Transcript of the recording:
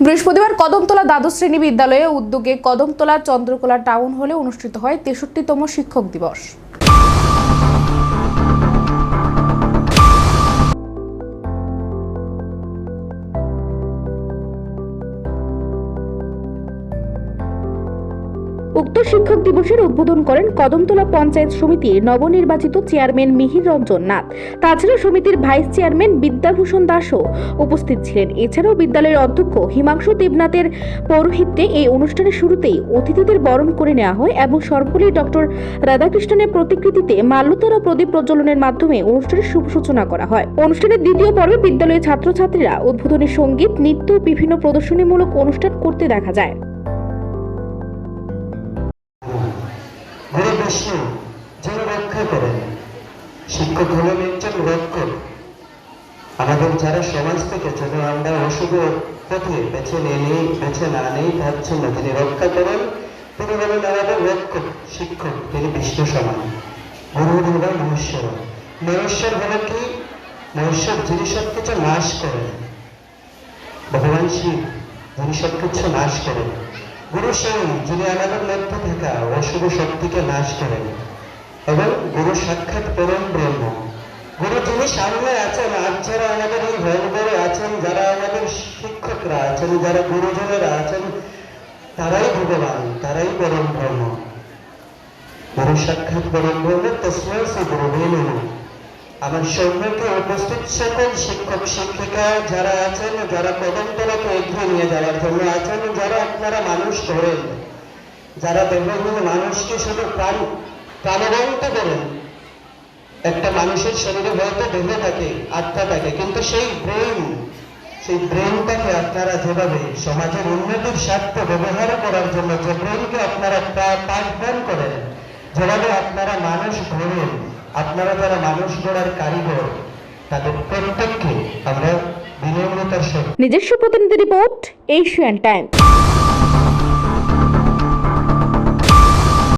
বৃহস্পতিবার কদমতলা দ্বাদশ শ্রেণী বিদ্যালয়ে উদ্যোগে কদমতলা চন্দ্রকোলা টাউন হলে অনুষ্ঠিত হয় ৬৩তম শিক্ষক দিবস। উক্ত শিক্ষক দিবসের উদ্বোধন করেন কদমতলা পঞ্চায়েত সমিতির নবনির্বাচিত চেয়ারম্যান মিহির রঞ্জন নাথ। তাছাড়া সমিতির ভাইস চেয়ারম্যান বিদ্যাভূষণ দাসও উপস্থিত ছিলেন। এছাড়াও বিদ্যালয়ের অধ্যক্ষ হিমাংশু দেবনাথের পৌরোহিত্যে এই অনুষ্ঠানের শুরুতেই অতিথিদের বরণ করে নেওয়া হয় এবং সর্বপল্লী ডক্টর রাধাকৃষ্ণনের প্রতিকৃতিতে মাল্যতার ও প্রদীপ প্রজ্বলনের মাধ্যমে অনুষ্ঠানের শুভ সূচনা করা হয়। অনুষ্ঠানের দ্বিতীয় পর্বে বিদ্যালয়ের ছাত্রছাত্রীরা উদ্বোধনী সঙ্গীত, নৃত্য, বিভিন্ন প্রদর্শনীমূলক অনুষ্ঠান করতে দেখা যায়। বিষ্ণু যেন রক্ষা করেন। শিক্ষক হলেন একজন রক্ষক। আমাদের যারা সমাজ থেকে যেন আমরা অশুভ পথে বেছে না নেই তার জন্য তিনি রক্ষা করেন। তিনি হলেন আমাদের রক্ষক, শিক্ষক। তিনি বিষ্ণু সমান। গুরু হলেন মহেশ্বর। মহেশ্বর হলে কি? মহেশ্বর যিনি সবকিছু নাশ করেন, ভগবান শিব যিনি সবকিছু নাশ করেন। গুরু সেই যিনি আমাদের মধ্যে থাকা অশুভ শক্তিকে নাশ করেন এবং গুরু সাক্ষাৎ পরম ব্রহ্ম। গুরু যিনি সামনে আছেন, আর যারা আমাদের এই হলঘরে আছেন, যারা আমাদের শিক্ষকরা আছেন, যারা গুরুজনেরা আছেন, তারাই ভগবান, তারাই পরম ব্রহ্ম। গুরু সাক্ষাৎ পরম ব্রহ্ম, তস্মৈ শ্রী গুরুবে নমঃ। আমার সম্মুখে উপস্থিত সকল শিক্ষক শিক্ষিকা যারা আছেন, যারা কদমতলাকে এগিয়ে নিয়ে যাওয়ার জন্য আছেন, যারা আপনারা মানুষ করেন, যারা দেবহীন মানুষকে শুধু প্রাণবন্ত করেন। একটা মানুষের শরীরে হয়তো দেহ থাকে, আত্মা থাকে, কিন্তু সেই ব্রেনটাকে আপনারা যেভাবে সমাজের উন্নতির স্বার্থে ব্যবহার করার জন্য যে ব্রেনকে আপনারা পাঠদান করেন, যেভাবে আপনারা মানুষ গড়েন, আপনারা যারা মানুষ গড়ার কারিগর, তাদের প্রত্যেককে আমরা বিনম্রতার সাথে। নিজস্ব প্রতিনিধি রিপোর্ট, এশিয়ান টাইমস।